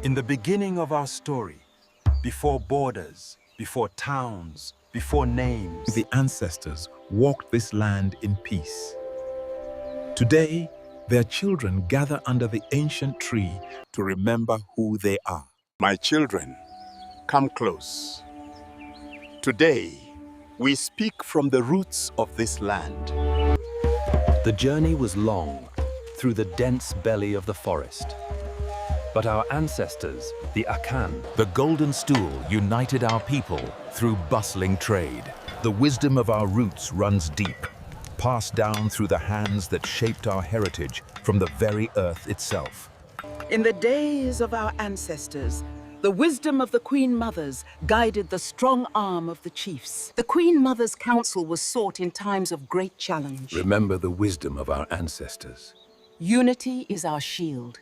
In the beginning of our story, before borders, before towns, before names, the ancestors walked this land in peace. Today, their children gather under the ancient tree to remember who they are. My children, come close. Today, we speak from the roots of this land. The journey was long, through the dense belly of the forest. But our ancestors, the Akan, the golden stool, united our people through bustling trade. The wisdom of our roots runs deep, passed down through the hands that shaped our heritage from the very earth itself. In the days of our ancestors, the wisdom of the Queen Mothers guided the strong arm of the chiefs. The Queen Mother's counsel was sought in times of great challenge. Remember the wisdom of our ancestors. Unity is our shield.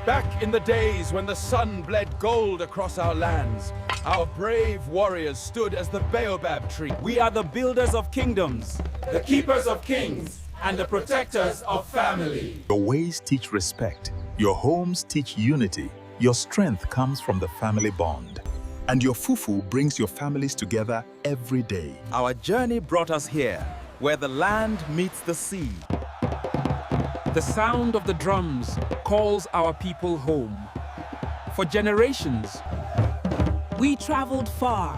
Back in the days when the sun bled gold across our lands, our brave warriors stood as the baobab tree. We are the builders of kingdoms, the keepers of kings, and the protectors of family. Your ways teach respect. Your homes teach unity. Your strength comes from the family bond. And your fufu brings your families together every day. Our journey brought us here, where the land meets the sea. The sound of the drums calls our people home. For generations, We traveled far,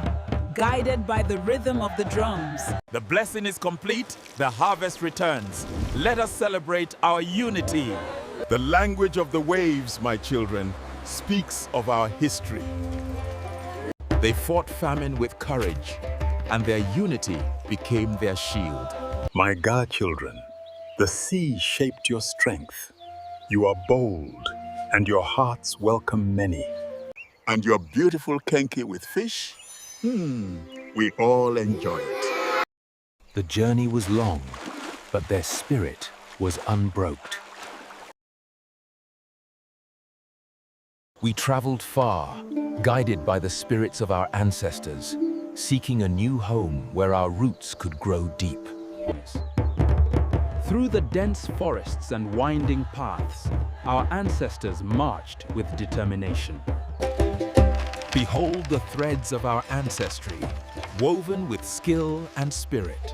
guided by the rhythm of the drums. the blessing is complete, the harvest returns. Let us celebrate our unity. The language of the waves, my children, speaks of our history. They fought famine with courage, and their unity became their shield. My godchildren, the sea shaped your strength. You are bold, and your hearts welcome many. And your beautiful kenke with fish? We all enjoy it. the journey was long, but their spirit was unbroked. We traveled far, guided by the spirits of our ancestors, seeking a new home where our roots could grow deep. Through the dense forests and winding paths, our ancestors marched with determination. Behold the threads of our ancestry, woven with skill and spirit.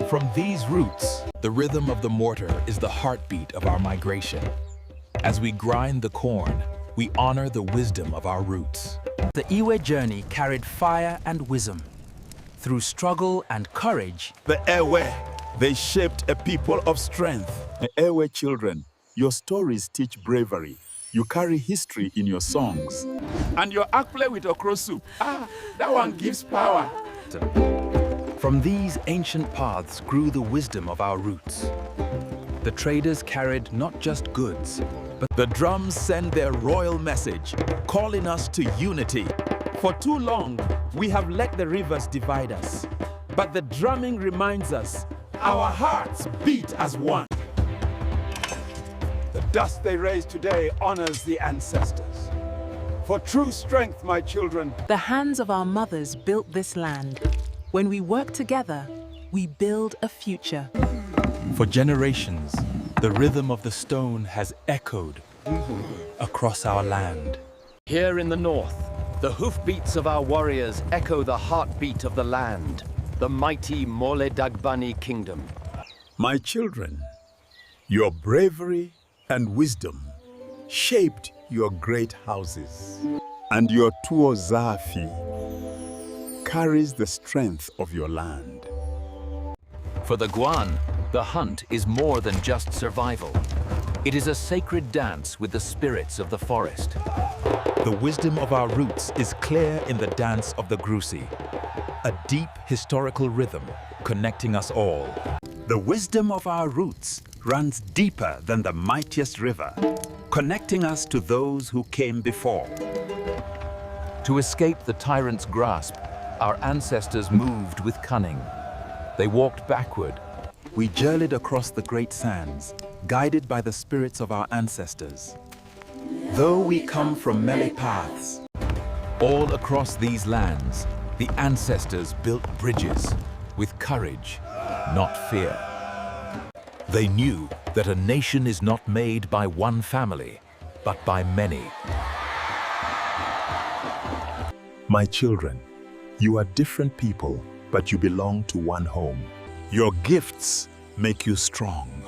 From these roots, the rhythm of the mortar is the heartbeat of our migration. As we grind the corn, we honor the wisdom of our roots. The Iwe journey carried fire and wisdom. Through struggle and courage, The Ewe, they shaped a people of strength. Ewe children, your stories teach bravery. You carry history in your songs. And your akple with okra soup, that one gives power. From these ancient paths grew the wisdom of our roots. The traders carried not just goods, but The drums send their royal message, calling us to unity. For too long, we have let the rivers divide us. But the drumming reminds us, Our hearts beat as one. The dust they raise today honors the ancestors. For true strength, my children, The hands of our mothers built this land. When we work together, we build a future. for generations, the rhythm of the stone has echoed across our land. Here in the north, the hoofbeats of our warriors echo the heartbeat of the land, the mighty Mole Dagbani kingdom. My children, your bravery and wisdom shaped your great houses. And your Tuo Zafi carries the strength of your land. For the Guan, the hunt is more than just survival. It is a sacred dance with the spirits of the forest. The wisdom of our roots is clear in the dance of the Grusi, a deep historical rhythm connecting us all. The wisdom of our roots runs deeper than the mightiest river, connecting us to those who came before. To escape the tyrant's grasp, our ancestors moved with cunning. They walked backward. We journeyed across the great sands, guided by the spirits of our ancestors. Though we come from many paths, All across these lands, the ancestors built bridges with courage, not fear. They knew that a nation is not made by one family, but by many. My children, you are different people, but you belong to one home. Your gifts make you strong.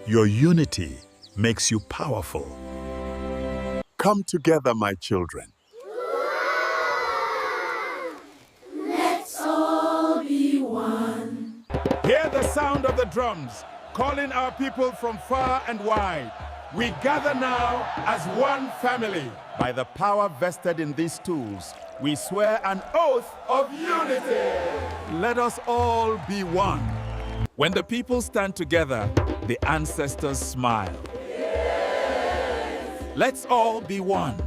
Your unity makes you powerful. Come together, my children. Let's all be one. Hear the sound of the drums, calling our people from far and wide. We gather now as one family. By the power vested in these tools, we swear an oath of unity. Let us all be one. When the people stand together, the ancestors smile. Let's all be one.